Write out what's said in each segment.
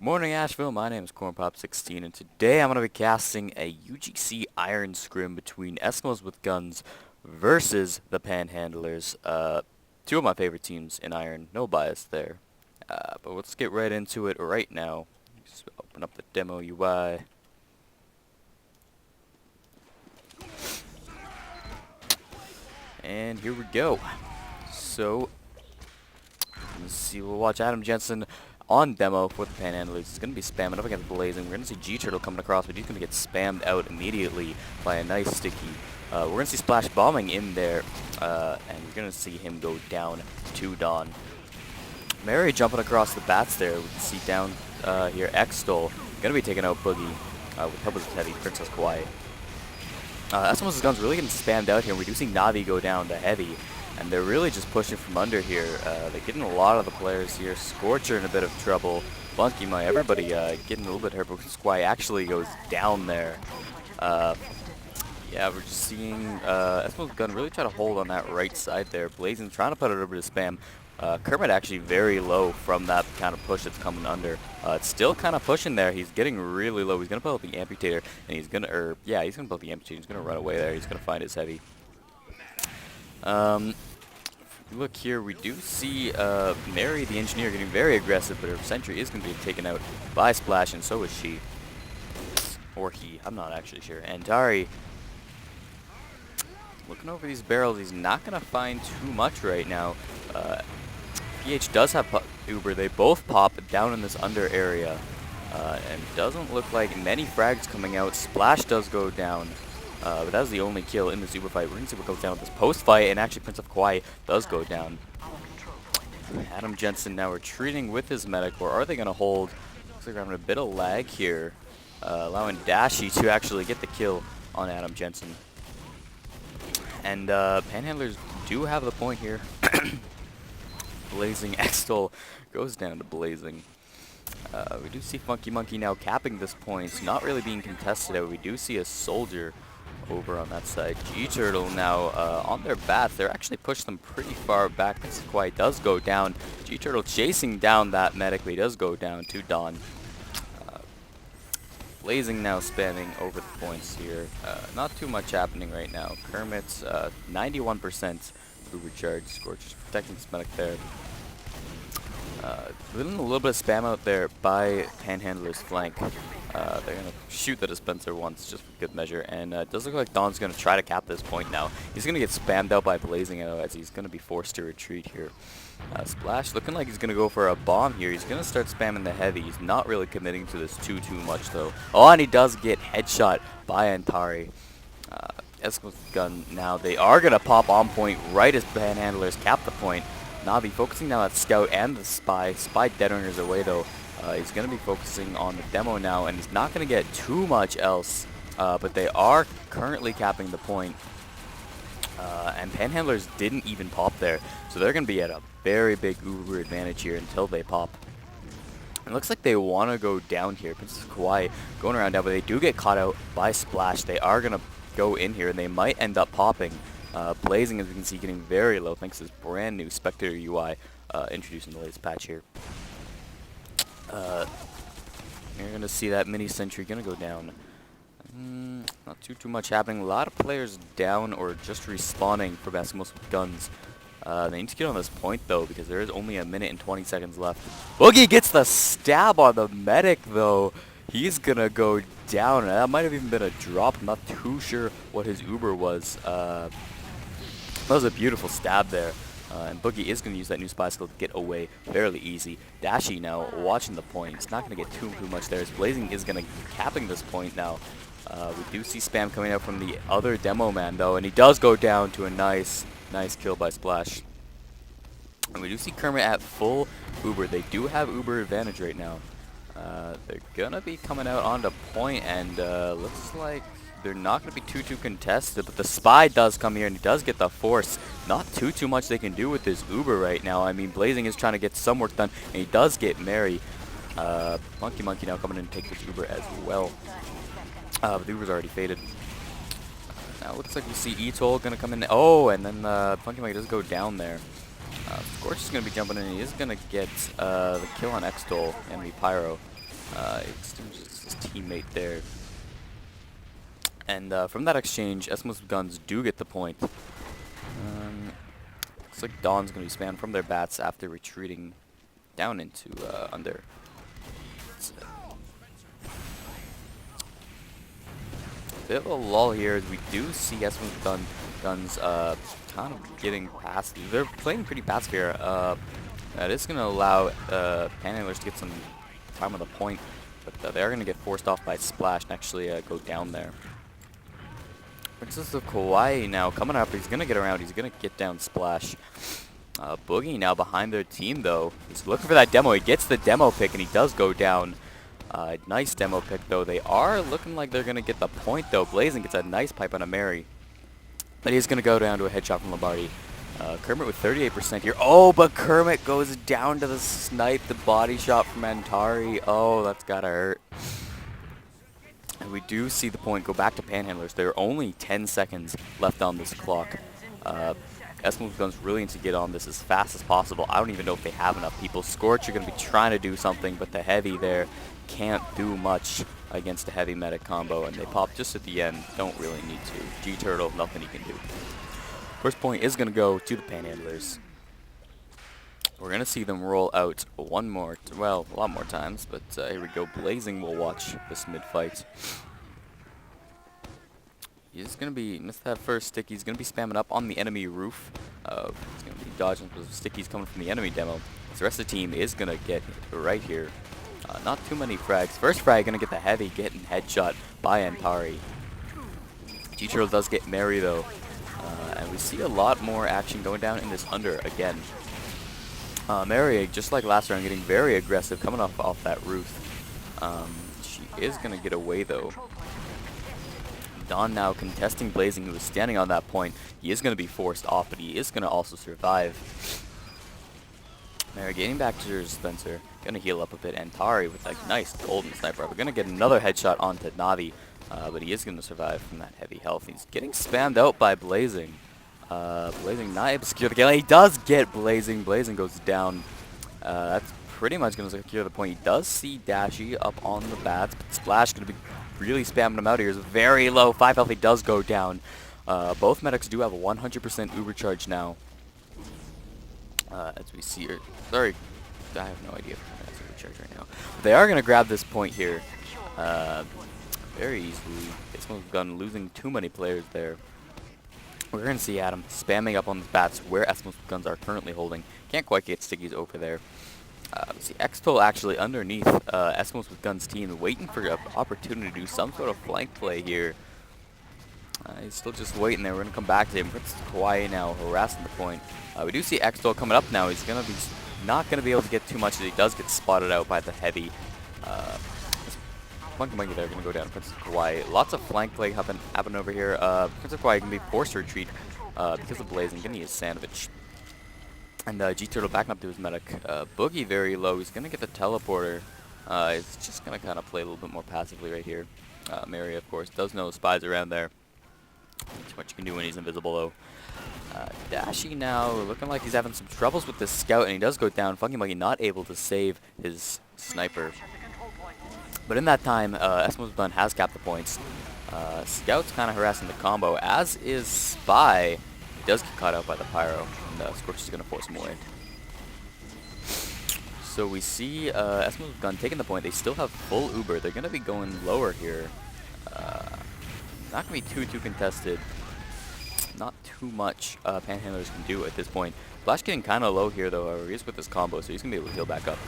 Morning, Ashville. My name is CornPop16, and today I'm going to be casting a UGC Iron Scrim between Eskimos with Guns versus the Panhandlers. Two of my favorite teams in Iron. No bias there. But let's get right into it right now. Just open up the demo UI. And here we go. So, let's see. We'll watch Adam Jensen on demo for the Panhandlers. He's going to be spamming up against Blazing. We're going to see G-Turtle coming across, but he's going to get spammed out immediately by a nice sticky. We're going to see Splash bombing in there, and we're going to see him go down to Dawn. Mary jumping across the bats there. We can see down here X-Stole going to be taking out Boogie with help of his heavy Princess Kawaii. Eskimos' Guns really getting spammed out here. We do see Navi go down to heavy. And they're really just pushing from under here. They're getting a lot of the players here. Scorcher in a bit of trouble. Bunky, everybody getting a little bit hurt. But Squy actually goes down there. Yeah, we're just seeing Eskimo's Gun really try to hold on that right side there. Blazing trying to put it over to spam. Kermit actually very low from that kind of push that's coming under. It's still kind of pushing there. He's getting really low. He's going to pull out the Amputator. And he's going to, he's going to pull out the Amputator. He's going to run away there. He's going to find his heavy. Look here, we do see Mary the Engineer getting very aggressive, but her sentry is going to be taken out by Splash, and so is she. Or he, I'm not actually sure. And Tari, looking over these barrels, he's not going to find too much right now. PH does have Uber, they both pop down in this under area. And doesn't look like many frags coming out. Splash does go down. But that was the only kill in this Uber fight. We're going to see what goes down with this post fight, and actually Prince of Kawaii does go down. Adam Jensen now retreating with his medic, or are they going to hold? Looks like we're having a bit of lag here, allowing Dashi to actually get the kill on Adam Jensen. And Panhandlers do have the point here. Blazing X-Stole goes down to Blazing. We do see Funky Monkey now capping this point. It's not really being contested out. We do see a soldier over on that side. G-Turtle now on their bats. They're actually pushed them pretty far back. This Kawaii does go down. G-Turtle chasing down that medic, but he does go down to Dawn. Blazing now spamming over the points here. Not too much happening right now. Kermit's 91% Uber charge. Scorch protecting this medic there. Getting a little bit of spam out there by Panhandler's flank. They're going to shoot the dispenser once, just for good measure. And it does look like Dawn's going to try to cap this point now. He's going to get spammed out by Blazing as he's going to be forced to retreat here. Splash looking like he's going to go for a bomb here. He's going to start spamming the heavy. He's not really committing to this too much, though. Oh, and he does get headshot by Antari. Eskimo's Gun now. They are going to pop on point right as Panhandlers cap the point. Navi focusing now at Scout and the Spy. Spy dead runners away, though. He's going to be focusing on the demo now, and he's not going to get too much else. But they are currently capping the point. And Panhandlers didn't even pop there. So they're going to be at a very big Uber advantage here until they pop. It looks like they want to go down here. Princess Kawaii going around down, but they do get caught out by Splash. They are going to go in here, and they might end up popping. Blazing, as we can see, getting very low thanks to this brand new Spectator UI introduced in the latest patch here. You're going to see that mini sentry going to go down. Not too much happening. A lot of players down or just respawning for Eskimos with Guns. They need to get on this point, though, because there is only a minute and 20 seconds left. Boogie gets the stab on the medic, though. He's going to go down. That might have even been a drop. I'm not too sure what his Uber was. That was a beautiful stab there. And Boogie is going to use that new spy skill to get away fairly easy. Dashi now watching the point. He's not going to get too much there. As Blazing is going to capping this point now. We do see spam coming out from the other demo man, though, and he does go down to a nice kill by Splash. And we do see Kermit at full Uber. They do have Uber advantage right now. They're going to be coming out onto point, and looks like they're not going to be too contested, but the Spy does come here, and he does get the force. Not too much they can do with this Uber right now. I mean, Blazing is trying to get some work done, and he does get Mary. Monkey now coming in to take this Uber as well. But the Uber's already faded. Now it looks like we see Etol going to come in. Oh, and then Funky Monkey does go down there. Scorch is going to be jumping in. He is going to get the kill on X-Dole and the Pyro. Extinguishes his teammate there. And from that exchange, Eskimos Guns do get the point. Looks like Dawn's going to be spammed from their bats after retreating down into under. Bit of a lull here as we do see Eskimos Guns kind of getting past. They're playing pretty fast here. That is going to allow Panhandlers to get some time on the point, but they are going to get forced off by Splash and actually go down there. Princess of Kauai now coming up. He's going to get around. He's going to get down Splash. Boogie now behind their team, though. He's looking for that demo. He gets the demo pick, and he does go down. Nice demo pick, though. They are looking like they're going to get the point, though. Blazing gets a nice pipe on a Mary. But he's going to go down to a headshot from Lombardi. Kermit with 38% here. Oh, but Kermit goes down to the snipe, the body shot from Antari. Oh, that's got to hurt. And we do see the point go back to Panhandlers. There are only 10 seconds left on this clock. Eskimos Guns really need to get on this as fast as possible. I don't even know if they have enough people. Scorch are going to be trying to do something, but the heavy there can't do much against a heavy medic combo, and they pop just at the end. Don't really need to. G-Turtle, nothing he can do. First point is going to go to the Panhandlers. We're going to see them roll out one more, well, a lot more times, but here we go. Blazing will watch this mid-fight. He's going to be, missed that first stick. He's going to be spamming up on the enemy roof. He's going to be dodging those stickies coming from the enemy demo. So the rest of the team is going to get right here. Not too many frags. First frag going to get the heavy, getting headshot by Antari. G-Turtle does get Mary, though. And we see a lot more action going down in this under again. Mary, just like last round, getting very aggressive, coming off that roof. She is going to get away, though. Dawn now contesting Blazing, who is standing on that point. He is going to be forced off, but he is going to also survive. Mary getting back to her Spencer. Going to heal up a bit. Antari with like nice golden sniper. We're going to get another headshot onto Navi, but he is going to survive from that heavy health. He's getting spammed out by Blazing. Blazing not able to secure the kill. He does get Blazing. Blazing goes down. That's pretty much going to secure the point. He does see Dashy up on the bats, but Splash going to be really spamming him out here. He's very low. 5 health. He does go down. Both medics do have a 100% Uber charge now. As we see here. Sorry, I have no idea if he has Uber charge right now. But they are going to grab this point here very easily. Eskimos Gun losing too many players there. We're going to see Adam spamming up on the bats where Eskimos Guns are currently holding. Can't quite get stickies over there. We see X-Toll actually underneath Eskimos with Guns team, waiting for an opportunity to do some sort of flank play here. He's still just waiting there. We're going to come back to him. Princess Kauai now harassing the point. We do see X-Toll coming up now. He's going to be not going to be able to get too much as he does get spotted out by the heavy. Monkey there going to go down to Princess Kauai. Lots of flank play happen over here. Princess Kauai can be forced to retreat because of Blazing. Going to use Sandwich. And G-Turtle backing up to his medic. Boogie very low. He's going to get the teleporter. He's just going to kind of play a little bit more passively right here. Mary, of course, does know spies around there. Not too much you can do when he's invisible, though. Dashy now looking like he's having some troubles with this scout, and he does go down. Funky Monkey not able to save his sniper. But in that time, Eskimos Gun has capped the points. Scout's kind of harassing the combo, as is Spy. He does get caught out by the Pyro, and Scorch is going to force him away. So we see Eskimos Gun taking the point. They still have full Uber. They're going to be going lower here. Not going to be too contested. Not too much Panhandlers can do at this point. Flash getting kind of low here, though. He is with this combo, so he's going to be able to heal back up.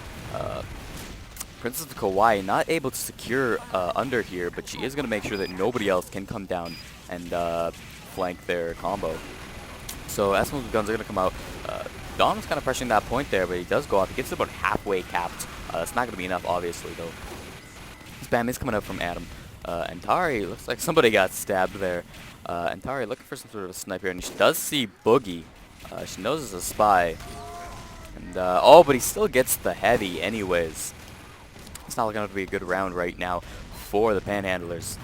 Princess of Kauai not able to secure under here, but she is going to make sure that nobody else can come down and flank their combo. So Eskimos Guns are going to come out. Don's kind of pressuring that point there, but he does go off. He gets about halfway capped. It's not going to be enough, obviously, though. Spam is coming out from Adam. Antari, looks like somebody got stabbed there. Antari looking for some sort of a sniper, and she does see Boogie. She knows it's a spy. And, oh, but he still gets the heavy anyways. It's not going to be a good round right now for the Panhandlers.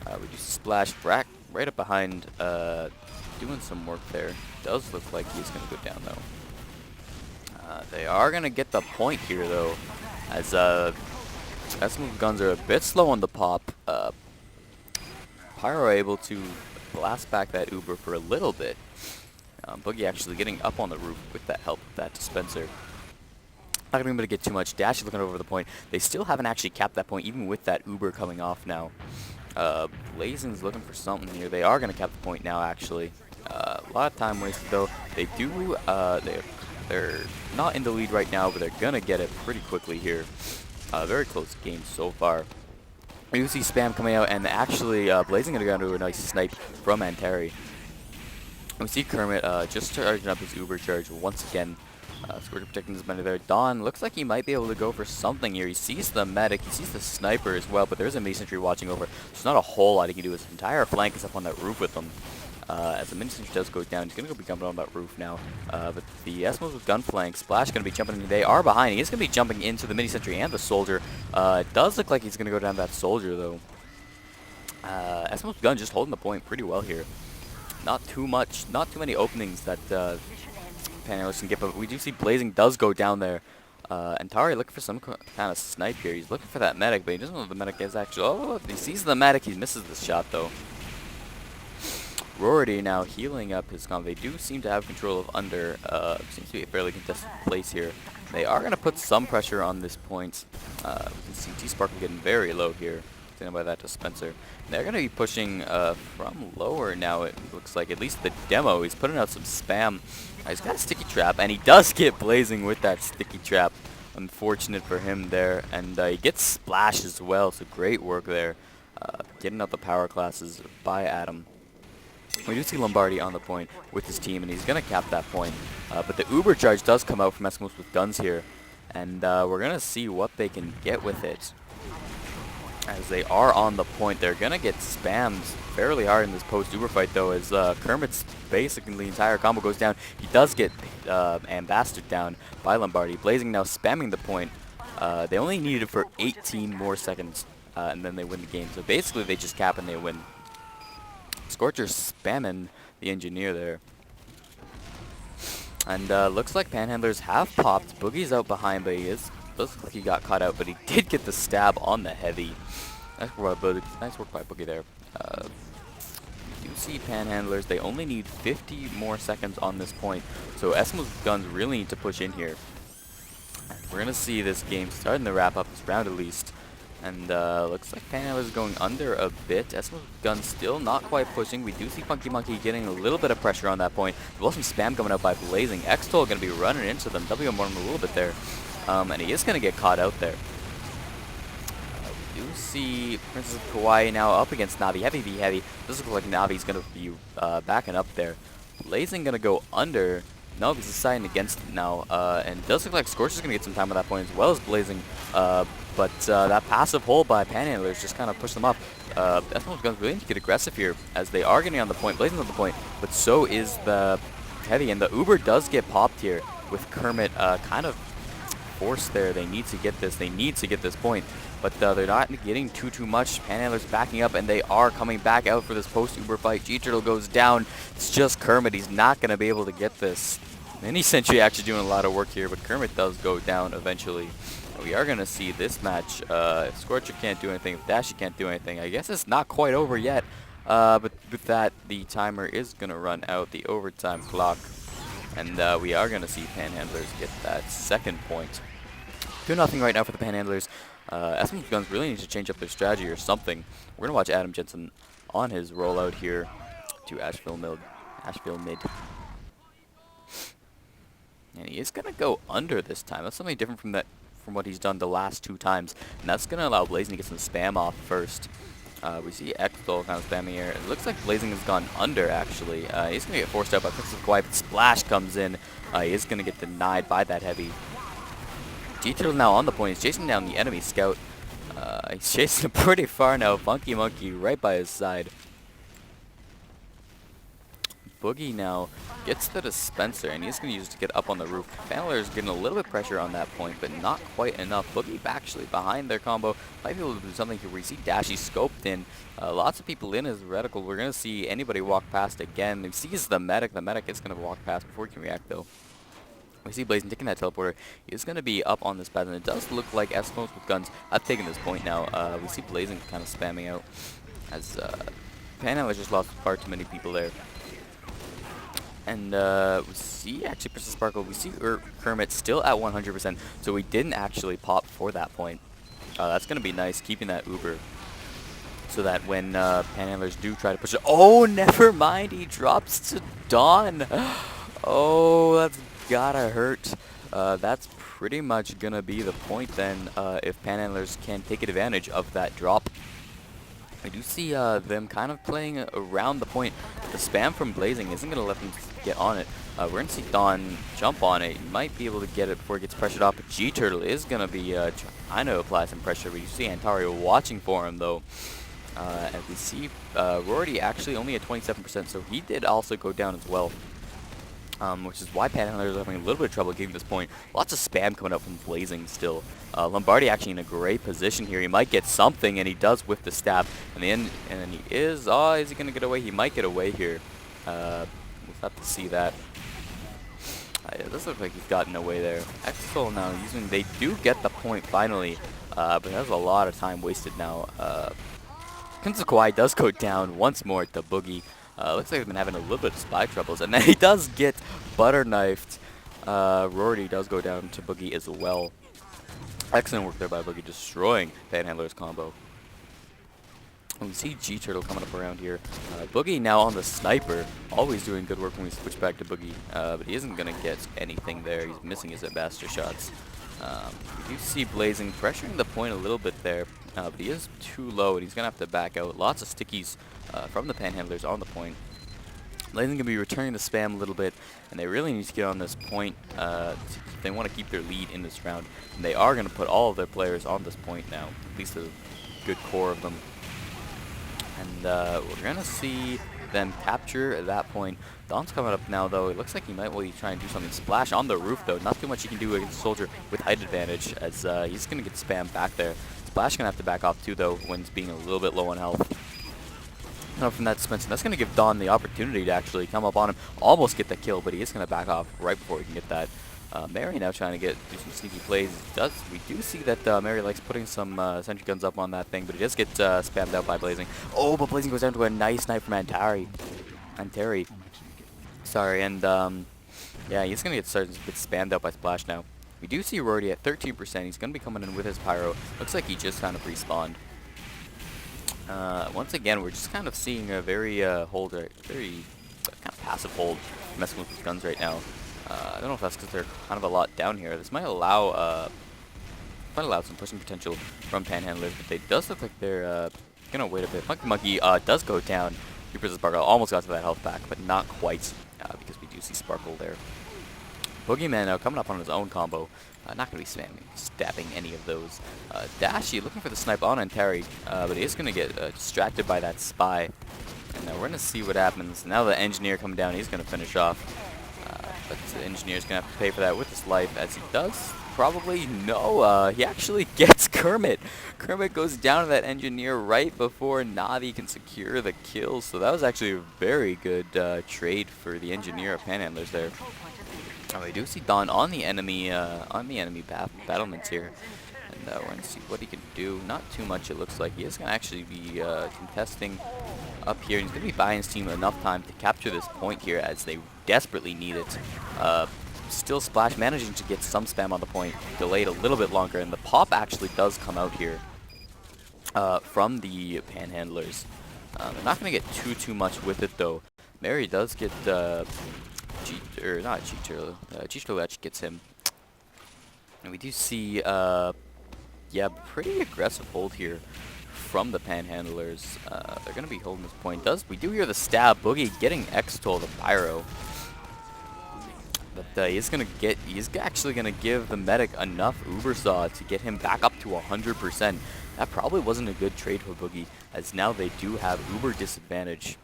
We do Splash right up behind, doing some work there. Does look like he's going to go down, though. They are going to get the point here, though, as Ashville guns are a bit slow on the pop. Pyro able to blast back that Uber for a little bit. Boogie actually getting up on the roof with that help of that dispenser. Not going to be able to get too much. Dash is looking over the point. They still haven't actually capped that point, even with that Uber coming off now. Blazin's looking for something here. They are going to cap the point now, actually. A lot of time wasted, though. They do, they're not in the lead right now, but they're going to get it pretty quickly here. Very close game so far. You see spam coming out, and actually Blazing going to go into a nice snipe from Anteri. We see Kermit just charging up his Uber charge once again. Scorcher protecting his money there. Don looks like he might be able to go for something here. He sees the medic, he sees the sniper as well, but there's a mini-sentry watching over. There's not a whole lot he can do. His entire flank is up on that roof with him. As the mini-sentry does go down, he's going to go be jumping on that roof now. But the Eskimos with gun flank, Splash going to be jumping in. They are behind. He is going to be jumping into the mini-sentry and the soldier. It does look like he's going to go down that soldier, though. Eskimos with gun just holding the point pretty well here. Not too many openings that Panhandlers can get, but we do see Blazing does go down there. And Tari looking for some kind of snipe here. He's looking for that medic, but he doesn't know if the medic is actually... Oh, he sees the medic. He misses the shot, though. Rority now healing up his comp. They do seem to have control of under. Seems to be a fairly contested place here. They are going to put some pressure on this point. We can see T-Sparkle getting very low here. Standing by that dispenser. They're going to be pushing from lower now, it looks like. At least the demo. He's putting out some spam. He's got a sticky trap, and he does get Blazing with that sticky trap. Unfortunate for him there. And he gets Splash as well, so great work there. Getting out the power classes by Adam. We do see Lombardi on the point with his team, and he's going to cap that point. But the Uber charge does come out from Eskimos with guns here. And we're going to see what they can get with it. As they are on the point, they're going to get spammed fairly hard in this post-Uber fight, though, as Kermit's basically the entire combo goes down. He does get ambassador down by Lombardi. Blazing now spamming the point. They only needed it for 18 more seconds, and then they win the game. So basically, they just cap and they win. Scorcher spamming the engineer there. And looks like Panhandlers have popped. Boogie's out behind, but looks like he got caught out, but he did get the stab on the heavy. Nice work by Boogie there. You see Panhandlers, they only need 50 more seconds on this point. So Eskimos guns really need to push in here. We're going to see this game starting to wrap up this round at least. And looks like Panhandlers is going under a bit. Eskimos guns still not quite pushing. We do see Funky Monkey getting a little bit of pressure on that point. There's also some spam coming out by Blazing. X-Toll going to be running into them. WM him a little bit there. And he is going to get caught out there. We do see Princess Kawaii now up against Navi. Heavy v Heavy. This looks like Navi's going to be backing up there. Blazing going to go under. No, he's deciding against it now. And it does look like Scorcher's going to get some time on that point as well as Blazing. But that passive hold by Panhandlers just kind of pushed them up. Eskimos guns really need to get aggressive here as they are getting on the point. Blazing's on the point, but so is the Heavy. And the Uber does get popped here with Kermit kind of forced there. They need to get this. They need to get this point. But they're not getting too much. Panhandlers backing up, and they are coming back out for this post-Uber fight. G-Turtle goes down. It's just Kermit. He's not going to be able to get this. Mini Sentry actually doing a lot of work here, but Kermit does go down eventually. We are going to see this match. If Scorcher can't do anything, if Dashy can't do anything, I guess it's not quite over yet. But with that, the timer is going to run out, the overtime clock. And we are going to see Panhandlers get that second point. 2-0 right now for the Panhandlers. Eskimos guns really need to change up their strategy or something. We're going to watch Adam Jensen on his rollout here to Ashville mid. And he is going to go under this time. That's something different from what he's done the last 2 times. And that's going to allow Blazing to get some spam off first. We see X-Dol kind of spamming here. It looks like Blazing has gone under, actually. He's going to get forced out by Princess Kawaii, but Splash comes in. He is going to get denied by that heavy. G-Turtle now on the point. He's chasing down the enemy scout. He's chasing him pretty far now. Funky Monkey right by his side. Boogie now gets the dispenser, and he's going to use it to get up on the roof. Panhandlers getting a little bit of pressure on that point, but not quite enough. Boogie actually behind their combo. Might be able to do something here. We see Dashy scoped in. Lots of people in his reticle. We're going to see anybody walk past again. He sees the medic. The medic is going to walk past before he can react, though. We see Blazing taking that teleporter. He's going to be up on this path, and it does look like Eskimos with guns have taken this point now. We see Blazing kind of spamming out as Panhandlers just lost far too many people there. And we see actually Princess Sparkle. We see Kermit still at 100%, so we didn't actually pop for that point. That's going to be nice, keeping that Uber, so that when Panhandlers do try to push it, oh, never mind, he drops to Dawn. Oh, that's gotta hurt. That's pretty much gonna be the point then, if Panhandlers can take advantage of that drop. I do see them kind of playing around the point. The spam from Blazing isn't gonna let them get on it. We're gonna see Dawn jump on it. He might be able to get it before it gets pressured off, but G-Turtle is gonna be trying to apply some pressure. We see Antario watching for him though. And we see Rory actually only at 27%, so he did also go down as well. Which is why Panhandlers are having a little bit of trouble getting this point. Lots of spam coming up from Blazing still. Lombardi actually in a great position here. He might get something, and he does with the stab. And then he is, is he going to get away? He might get away here. We'll have to see that. It does look like he's gotten away there. Axel now using, they do get the point finally, but there's a lot of time wasted now. Prince of Kauai does go down once more at the Boogie. Looks like he's been having a little bit of spy troubles, and then he does get butter knifed. Rory does go down to Boogie as well. Excellent work there by Boogie, destroying Panhandler's combo. And we see G-Turtle coming up around here. Boogie now on the sniper, always doing good work when we switch back to Boogie, but he isn't going to get anything there. He's missing his ambassador shots. We do see Blazing pressuring the point a little bit there, but he is too low, and he's going to have to back out. Lots of stickies from the Panhandlers on the point. Blazing going to be returning the spam a little bit, and they really need to get on this point if they want to keep their lead in this round. And they are going to put all of their players on this point now, at least a good core of them. And we're going to see them capture that point. Dawn's coming up now, though. It looks like he might try and do something. Splash on the roof, though. Not too much he can do against Soldier with height advantage, as he's going to get spammed back there. Splash going to have to back off, too, though, when he's being a little bit low on health. From that suspension, that's going to give Dawn the opportunity to actually come up on him, almost get the kill, but he is going to back off right before he can get that. Mary now trying to do some sneaky plays. We do see that Mary likes putting some sentry guns up on that thing, but he does get spammed out by Blazing. Oh, but Blazing goes down to a nice snipe from Antari. Sorry, and yeah, he's going to get started to get spammed out by Splash now. We do see Rory at 13%. He's going to be coming in with his pyro. Looks like he just kind of respawned. Once again, we're just kind of seeing a very kind of passive hold messing with his guns right now. I don't know if that's because they're kind of a lot down here. This might allow some pushing potential from Panhandlers, but it does look like they're gonna wait a bit. Funky Monkey does go down. Princess Sparkle almost got to that health pack, but not quite, because we do see Sparkle there. Boogeyman now coming up on his own combo. Not going to be stabbing any of those. Dashi looking for the snipe on Antari, but he is going to get distracted by that spy. And we're going to see what happens. Now the engineer coming down, he's going to finish off. But the engineer's going to have to pay for that with his life, as he does probably no. He actually gets Kermit. Kermit goes down to that engineer right before Navi can secure the kill. So that was actually a very good trade for the engineer of Panhandlers there. Oh, we do see Dawn on the enemy battlements here, and we're going to see what he can do. Not too much, it looks like. He is going to actually be contesting up here. He's going to be buying his team enough time to capture this point here, as they desperately need it. Still Splash managing to get some spam on the point, delayed a little bit longer, and the pop actually does come out here from the Panhandlers. They're not going to get too much with it, though. Mary does get not G-Turtle. G-Turtle actually gets him. And we do see, yeah, pretty aggressive hold here from the Panhandlers. They're going to be holding this point. We do hear the stab. Boogie getting X-Toll, the Pyro. But he's actually going to give the medic enough Uber Saw to get him back up to 100%. That probably wasn't a good trade for Boogie, as now they do have Uber disadvantage.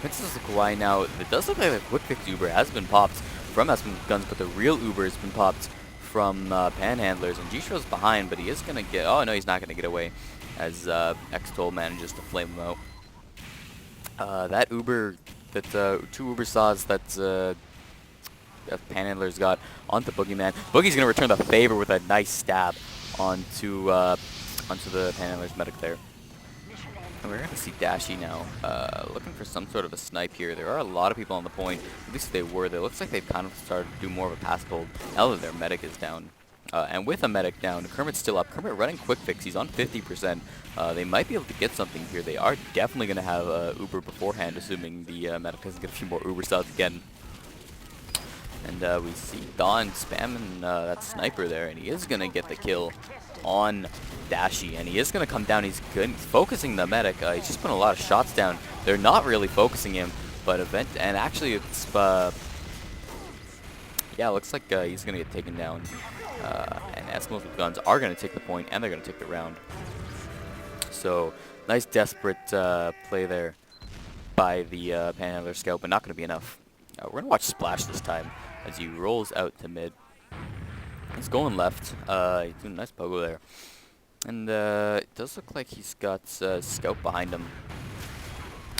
Princess of Kauai now, it does look like the quick fix Uber has been popped from Aspen Guns, but the real Uber has been popped from Panhandlers, and G-Show's behind, but he is going to get, oh no, he's not going to get away, as X-Toll manages to flame him out. That Uber, two Uber Saws that Panhandler's got onto Boogeyman. Boogie's gonna return the favor with a nice stab onto the Panhandler's medic there. And we're gonna see Dashy now, looking for some sort of a snipe here. There are a lot of people on the point. At least they were. It looks like they've kind of started to do more of a pass hold now that their medic is down. And with a medic down, Kermit's still up. Kermit running quick fix. He's on 50%. They might be able to get something here. They are definitely going to have Uber beforehand, assuming the medic doesn't get a few more Uber shots again. And we see Don spamming that sniper there, and he is going to get the kill on Dashy. And he is going to come down. He's good. He's focusing the medic. He's just putting a lot of shots down. They're not really focusing him, but actually it's yeah, it looks like he's going to get taken down. And Eskimos with guns are going to take the point, and they're going to take the round. So, nice desperate play there by the Panhandler scout, but not going to be enough. We're going to watch Splash this time as he rolls out to mid. He's going left. He's doing a nice pogo there. And it does look like he's got scout behind him.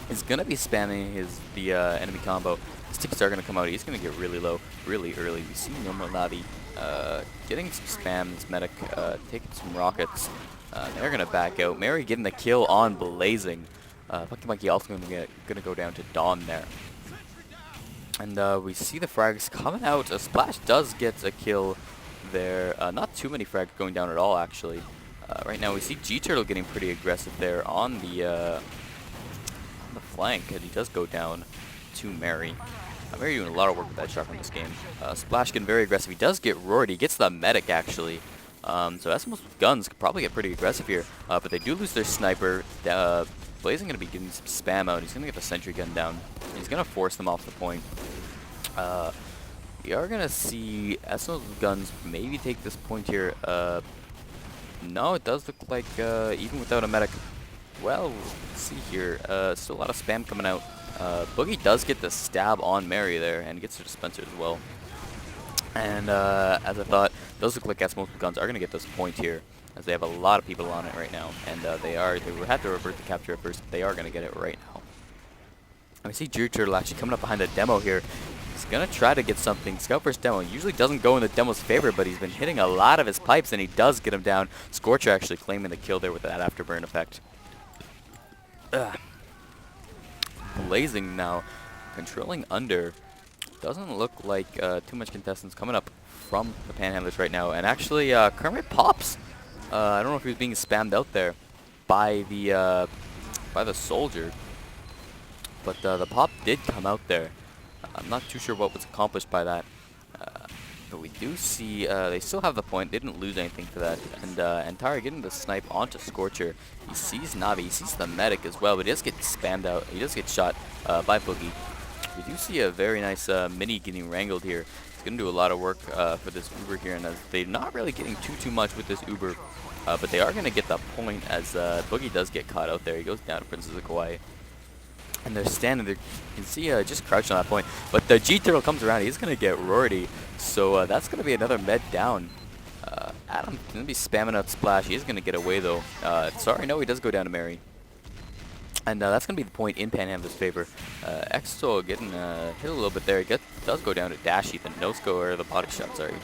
He's going to be spamming the enemy combo. His tickets are going to come out. He's going to get really low, really early. We see normal Navi getting some spam, this medic taking some rockets. They're going to back out. Mary getting the kill on Blazing. Funky Monkey also going to go down to Dawn there. And we see the frags coming out. Splash does get a kill there. Not too many frags going down at all, actually. Right now we see G-Turtle getting pretty aggressive there on the flank, and he does go down to Mary. Mary doing a lot of work with that shot from this game. Splash getting very aggressive. He does get roared. He gets the medic, actually. So Eskimos with guns could probably get pretty aggressive here. But they do lose their sniper. Blazing going to be getting some spam out. He's going to get the sentry gun down. He's going to force them off the point. We are going to see Eskimos with guns maybe take this point here. No, it does look like even without a medic. Well, let's see here. Still a lot of spam coming out. Boogie does get the stab on Mary there and gets the dispenser as well. And as I thought, those look like Eskimos with guns are going to get this point here, as they have a lot of people on it right now. And they had to revert the capture at first, but they are going to get it right now. And we see Drew Turtle actually coming up behind the demo here. He's going to try to get something. Scout versus demo usually doesn't go in the demo's favor, but he's been hitting a lot of his pipes, and he does get him down. Scorcher actually claiming the kill there with that afterburn effect. Blazing now, controlling under. Doesn't look like too much contestants coming up from the Panhandlers right now. And actually, Kermit pops. I don't know if he was being spammed out there by the soldier, but the pop did come out there. I'm not too sure what was accomplished by that. But we do see they still have the point. They didn't lose anything for that. And Antari getting the snipe onto Scorcher. He sees Navi. He sees the medic as well, but he does get spammed out. He does get shot by Boogie. We do see a very nice mini getting wrangled here. He's going to do a lot of work for this Uber here, and they're not really getting too much with this Uber. But they are going to get the point as Boogie does get caught out there. He goes down to Princess of Kauai. And they're standing there. You can see just crouched on that point. But the G-Turtle comes around. He's going to get roaredy. So that's going to be another med down. Adam's going to be spamming out Splash. He's going to get away, though. Sorry, no, he does go down to Mary. And that's going to be the point in Panhandler's favor. Exo getting hit a little bit there. He does go down to Dashy, the no-sco, or the body shot, sorry.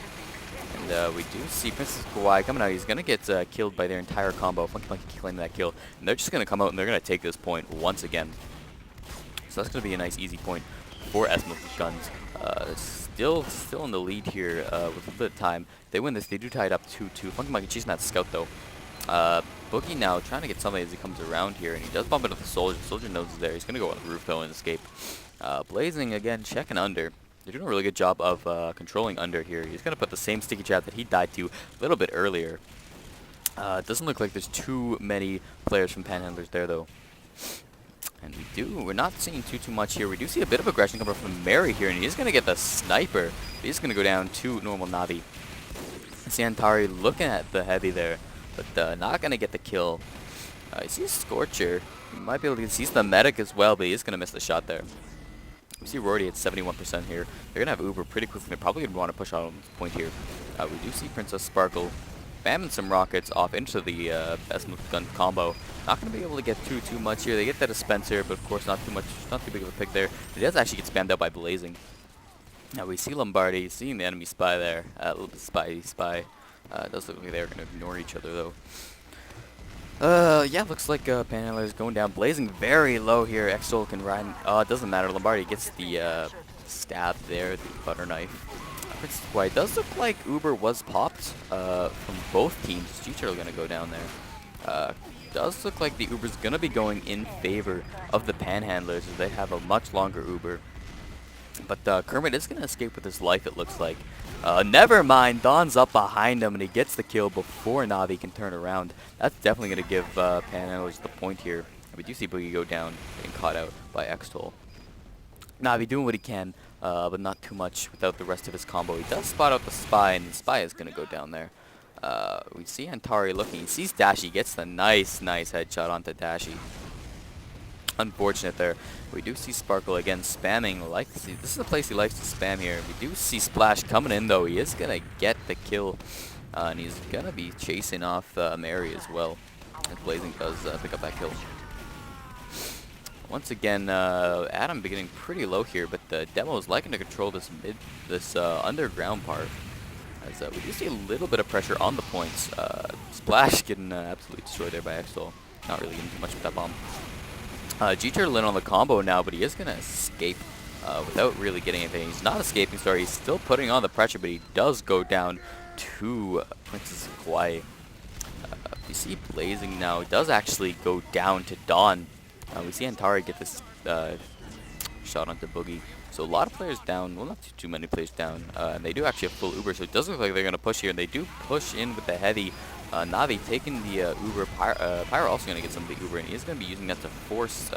And we do see Princess Kauai coming out. He's going to get killed by their entire combo. Funky Monkey claiming that kill. And they're just going to come out and they're going to take this point once again. So that's going to be a nice easy point for Eskimos with guns. Still in the lead here with a little bit of time. If they win this, they do tie it up 2-2. Funky Monkey chasing that scout though. Boogie now trying to get somebody as he comes around here, and he does bump into the soldier. The soldier knows he's there. He's going to go on the roof though and escape. Blazing again, checking under. They're doing a really good job of controlling under here. He's going to put the same sticky trap that he died to a little bit earlier. It doesn't look like there's too many players from Panhandlers there though. And we're not seeing too much here. We do see a bit of aggression coming from Mary here, and he's going to get the sniper. He's going to go down to normal Navi. See Antari looking at the heavy there, but not going to get the kill. You see Scorcher. He might be able to seize the medic as well, but he's going to miss the shot there. We see Rory at 71% here. They're going to have Uber pretty quickly. They're probably going to want to push on this point here. We do see Princess Sparkle spamming some rockets off into the Eskimos gun combo. Not going to be able to get too much here. They get that dispenser, but of course not too much, not too big of a pick there. It does actually get spammed out by Blazing. Now we see Lombardi seeing the enemy spy there. A little bit spy. It does look like they're going to ignore each other though. Yeah, looks like Panhandler is going down. Blazing very low here. Extol can ride. It doesn't matter. Lombardi gets the stab there, the butter knife. It does look like Uber was popped from both teams. G-Turtle going to go down there. Does look like the Uber's going to be going in favor of the Panhandlers as they have a much longer Uber. But Kermit is going to escape with his life, it looks like. Never mind, Don's up behind him and he gets the kill before Navi can turn around. That's definitely going to give Panhandlers the point here. We do see Boogie go down, getting caught out by Xtol. Navi doing what he can, but not too much without the rest of his combo. He does spot out the Spy, and the Spy is going to go down there. We see Antari looking. He sees Dashi, gets the nice headshot onto Dashi. Unfortunate there. We do see Sparkle again spamming. This is the place he likes to spam here. We do see Splash coming in though. He is going to get the kill. And he's going to be chasing off Mary as well. As Blazing does pick up that kill. Once again, Adam beginning pretty low here, but the demo is liking to control this underground part. As we do see a little bit of pressure on the points. Splash getting absolutely destroyed there by Extol. Not really getting too much with that bomb. G-Turtle in on the combo now, but he is going to escape without really getting anything. He's not escaping, sorry. He's still putting on the pressure, but he does go down to Princess of Hawaii. You see Blazing now. He does actually go down to Dawn. We see Antari get this shot onto Boogie. So a lot of players down. Well, not too many players down. And they do actually have full Uber, so it does look like they're going to push here. And they do push in with the heavy. Navi taking the Uber. Pyro also going to get some of the Uber, and he's going to be using that to force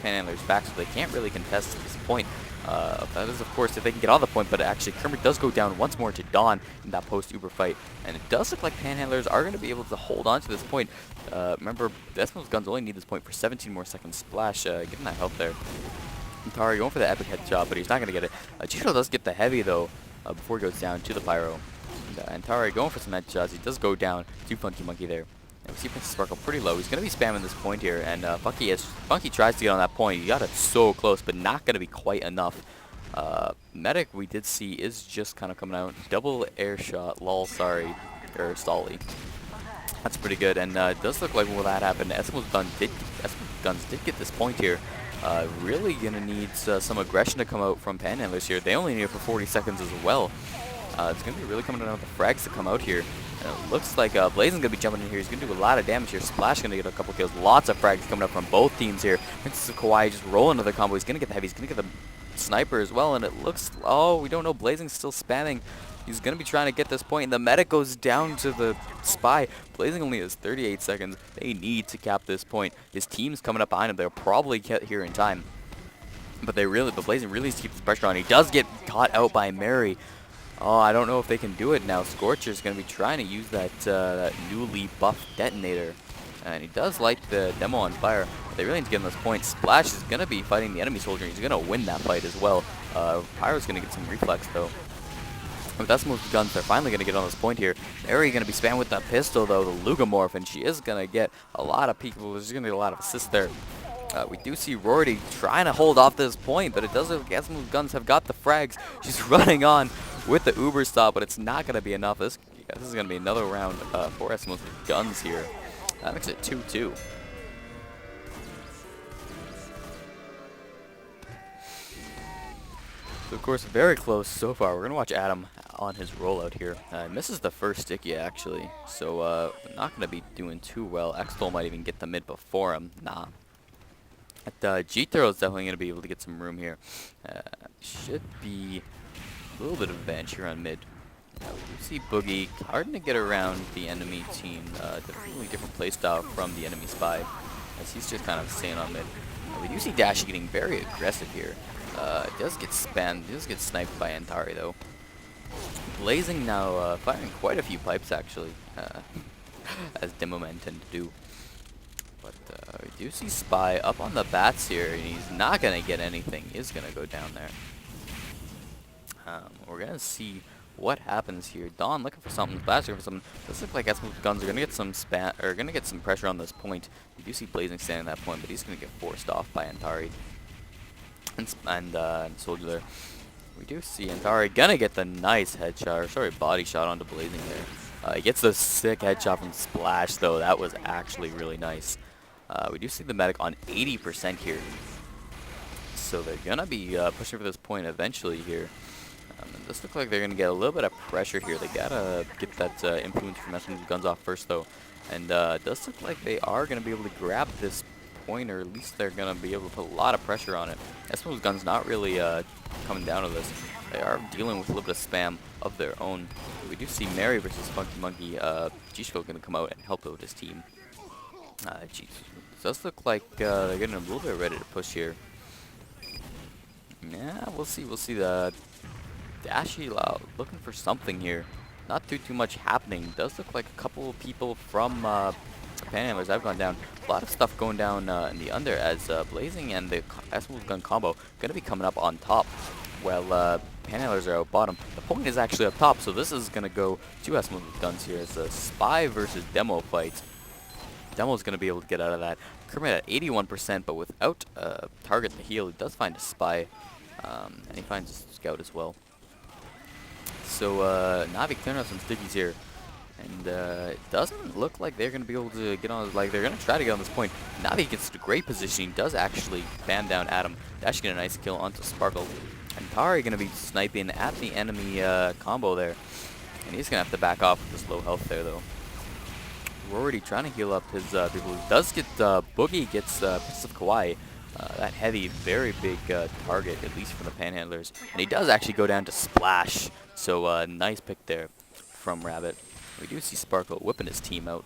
Panhandlers back, so they can't really contest this point. That is, of course, if they can get on the point, but actually Kermit does go down once more to Dawn in that post-Uber fight, and it does look like Panhandlers are going to be able to hold on to this point. Remember, Eskimo's guns only need this point for 17 more seconds. Splash, getting that help there. Antari going for the epic headshot, but he's not going to get it. Chito does get the heavy, though, before he goes down to the Pyro. Antari going for some headshots. He does go down to Funky Monkey there. And we see Princess Sparkle pretty low. He's going to be spamming this point here. And Funky tries to get on that point. He got it so close, but not going to be quite enough. Medic, we did see, is just kind of coming out. Double air shot. Lol, sorry. Or Stolly. That's pretty good. And it does look like when that happened, Eskimo's guns did get this point here. Really going to need some aggression to come out from Panhandlers here. They only need it for 40 seconds as well. It's going to be really coming down with the frags to come out here. And it looks like Blazing's going to be jumping in here. He's going to do a lot of damage here. Splash going to get a couple kills. Lots of frags coming up from both teams here. Princess of Kauai just rolling to the combo. He's going to get the heavy. He's going to get the sniper as well. And it looks... Oh, we don't know. Blazing's still spamming. He's going to be trying to get this point. And the medic goes down to the Spy. Blazing only has 38 seconds. They need to cap this point. His team's coming up behind him. They'll probably get here in time. But Blazing really needs to keep this pressure on. He does get caught out by Mary. Oh, I don't know if they can do it now. Scorcher's going to be trying to use that newly buffed detonator. And he does light the demo on fire. But they really need to get him those points. Splash is going to be fighting the enemy soldier. He's going to win that fight as well. Pyro's going to get some reflex, though. With Eskimo's guns, they're finally going to get on this point here. Mary going to be spammed with that pistol, though, the Lugamorph. And she is going to get a lot of people. There's going to be a lot of assists there. We do see Rorty trying to hold off this point, but it does look like Eskimo's guns have got the frags. She's running on with the Uber stop, but it's not going to be enough. This is going to be another round for Eskimo's guns here. That makes it 2-2. So, of course, very close so far. We're going to watch Adam on his rollout here. Misses the first sticky, actually, so not going to be doing too well. Xtol might even get the mid before him. Nah. G-Throw is definitely going to be able to get some room here. Should be a little bit of advantage here on mid. We do see Boogie starting to get around the enemy team. Definitely different playstyle from the enemy Spy, as he's just kind of staying on mid. We do see Dashi getting very aggressive here. Does get spammed, does get sniped by Antari though. Blazing now firing quite a few pipes actually, as demo men tend to do. But we do see Spy up on the bats here, and he's not going to get anything. He's going to go down there. We're going to see what happens here. Dawn looking for something. Splash looking for something. Does look like Eskimo's guns are going to get some going to get some pressure on this point. We do see Blazing standing at that point, but he's going to get forced off by Antari. and Soldier there. We do see Antari gonna get the nice headshot, or sorry, body shot onto Blazing there. He gets the sick headshot from Splash though. That was actually really nice. We do see the medic on 80% here. So they're gonna be pushing for this point eventually here. It does look like they're gonna get a little bit of pressure here. They gotta get that influence from messing with guns off first though. And it does look like they are gonna be able to grab this point, or at least they're gonna be able to put a lot of pressure on it. Eskimo's gun's not really coming down to this. They are dealing with a little bit of spam of their own. We do see Mary versus Funky Monkey. Ashville gonna come out and help out with his team. It does look like they're getting a little bit ready to push here. Yeah, we'll see. We'll see. The Dashy looking for something here. Not too much happening. Does look like a couple of people from Panhandlers have gone down. A lot of stuff going down in the under as Blazing and the Ashville's gun combo going to be coming up on top, while Panhandlers are out bottom. The point is actually up top, so this is going to go to Ashville's guns here. It's a Spy versus Demo fight. Demo's going to be able to get out of that. Kermit at 81%, but without target to heal, he does find a Spy, and he finds a Scout as well. So Navi clearing out some stickies here, and it doesn't look like they're going to be able to get on. Like, they're going to try to get on this point. Navi gets to great positioning, does actually ban down Adam. Dash get a nice kill onto Sparkle, and Tari going to be sniping at the enemy combo there, and he's going to have to back off with this low health there though. Rory trying to heal up his people. He does get Boogie gets Princess of Kauai. That heavy, very big target, at least for the Panhandlers. And he does actually go down to Splash. So nice pick there from Rabbit. We do see Sparkle whipping his team out.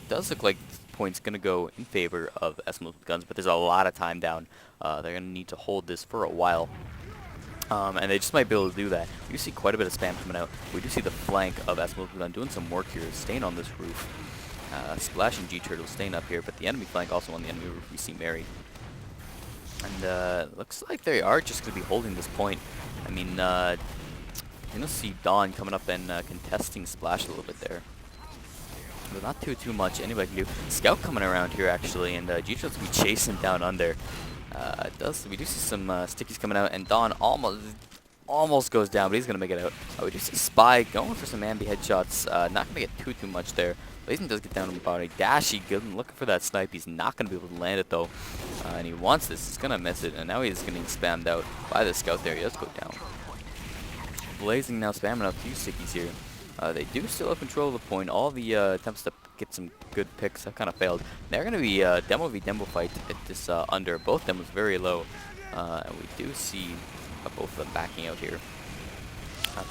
Does look like the point's going to go in favor of Eskimos with guns, but there's a lot of time down. They're going to need to hold this for a while. And they just might be able to do that. We do see quite a bit of spam coming out. We do see the flank of Eskimos with guns doing some work here, staying on this roof. Splash and G-Turtle staying up here, but the enemy flank also on the enemy roof. We see Mary. And looks like they are just going to be holding this point. I mean, you're going to see Dawn coming up and contesting Splash a little bit there. But not too much anybody can do. Scout coming around here actually, and G-Turtle's going to be chasing down under. We do see some stickies coming out, and Dawn almost goes down, but he's going to make it out. We do see Spy going for some ambi headshots. Not going to get too much there. Blazing does get down on the body. Dashy looking for that snipe. He's not going to be able to land it though. And he wants this. He's going to miss it. And now he's getting spammed out by the Scout there. He does go down. Blazing now spamming out a few stickies here. They do still have control of the point. All the attempts to get some good picks have kind of failed. They're going to be Demo v Demo fight at this under. Both demos very low. And we do see both of them backing out here.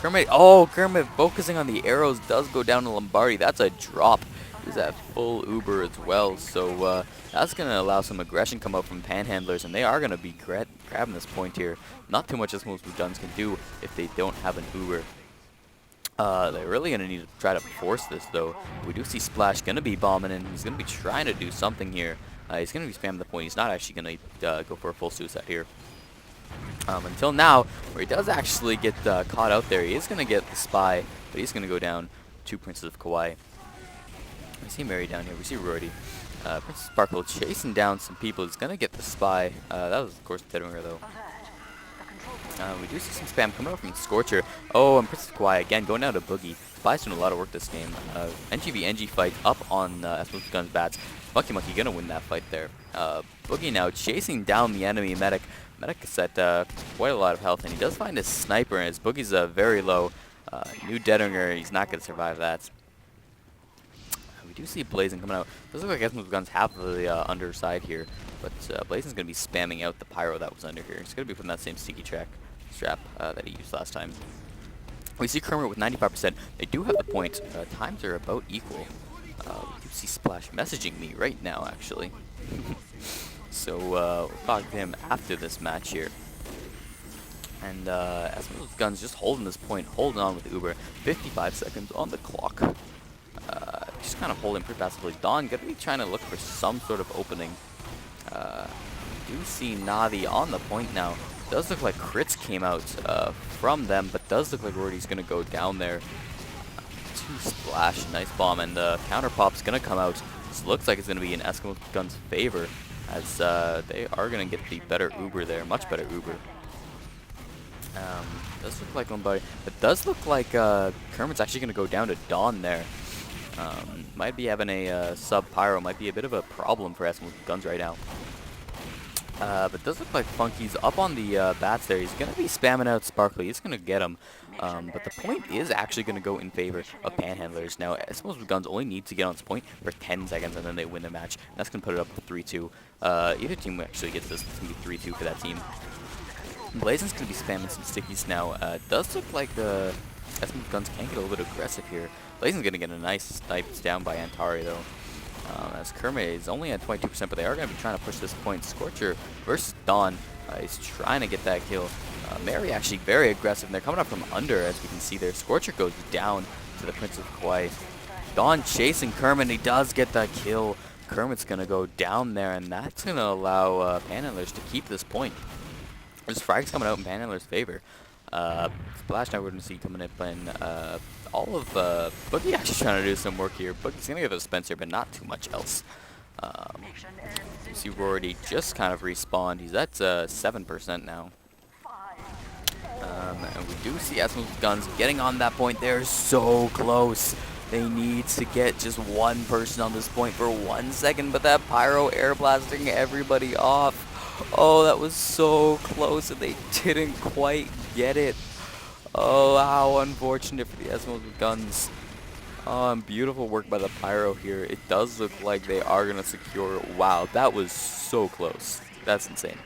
Kermit focusing on the arrows does go down to Lombardi. That's a drop. He's at full Uber as well. So that's going to allow some aggression come out from Panhandlers, and they are going to be grabbing this point here. Not too much as most guns can do if they don't have an Uber. They're really going to need to try to force this though. We do see Splash going to be bombing, and he's going to be trying to do something here. He's going to be spamming the point. He's not actually going to go for a full suicide here. Until now, where he does actually get caught out there. He is going to get the Spy, but he's going to go down to Princess of Kauai. We see Mary down here. We see Rory. Princess Sparkle chasing down some people. He's going to get the Spy. That was, of course, Deadwinger, though. We do see some spam coming out from Scorcher. Oh, and Princess of Kauai again going down to Boogie. Spy's doing a lot of work this game. NG v NG fight up on Eskimos Guns Bats. Monkey going to win that fight there. Boogie now chasing down the enemy medic. Medic is at quite a lot of health, and he does find his sniper, and his Boogie's very low. New Deadinger, he's not going to survive that. We do see Blazing coming out. Does look like Eskimos Guns have the underside here, but Blazing's going to be spamming out the pyro that was under here. He's going to be putting that same sticky strap that he used last time. We see Kermit with 95%. They do have the point. Times are about equal. We do see Splash messaging me right now, actually. So we'll talk to him after this match here. And Eskimos Guns just holding this point, holding on with Uber. 55 seconds on the clock. Just kind of holding pretty passively. Dawn going to be trying to look for some sort of opening. We do see Navi on the point now. Does look like crits came out from them, but does look like Rory's going to go down there. To Splash, nice bomb, and the counter pop's going to come out. This looks like it's going to be in Eskimo Gun's favor. as they are going to get the better Uber there, much better Uber. Does look like Lombardi. It does look like Kermit's actually going to go down to Dawn there. Might be having a sub-pyro, might be a bit of a problem for Ashville with guns right now. But it does look like Funky's up on the bats there. He's going to be spamming out Sparkly. He's going to get him. But the point is actually going to go in favor of Panhandlers. Now, Ashville with guns only need to get on this point for 10 seconds, and then they win the match. And that's going to put it up to 3-2. Either team actually gets this. It's going to be 3-2 for that team. Blazon's going to be spamming some stickies now. It does look like the Ashville with guns can get a little bit aggressive here. Blazon's going to get a nice snipes down by Antari, though. As Kermit is only at 22%, but they are going to be trying to push this point. Scorcher versus Dawn. He's trying to get that kill. Mary actually very aggressive, and they're coming up from under, as we can see there. Scorcher goes down to the Prince of Kauai. Dawn chasing Kermit, and he does get that kill. Kermit's going to go down there, and that's going to allow Panhandlers to keep this point. There's frags coming out in Panhandlers' favor. Splash now we're going to see coming up in all of Boogie actually trying to do some work here. Boogie's going to get the Spencer, but not too much else. You see Rorty just kind of respawned. He's at 7% now. And we do see Ashville with guns getting on that point. They're so close. They need to get just one person on this point for 1 second, but that pyro air blasting everybody off. Oh, that was so close, and they didn't quite get it. Oh, how unfortunate for the Ashville with guns. And beautiful work by the pyro here. It does look like they are going to secure. Wow, that was so close. That's insane.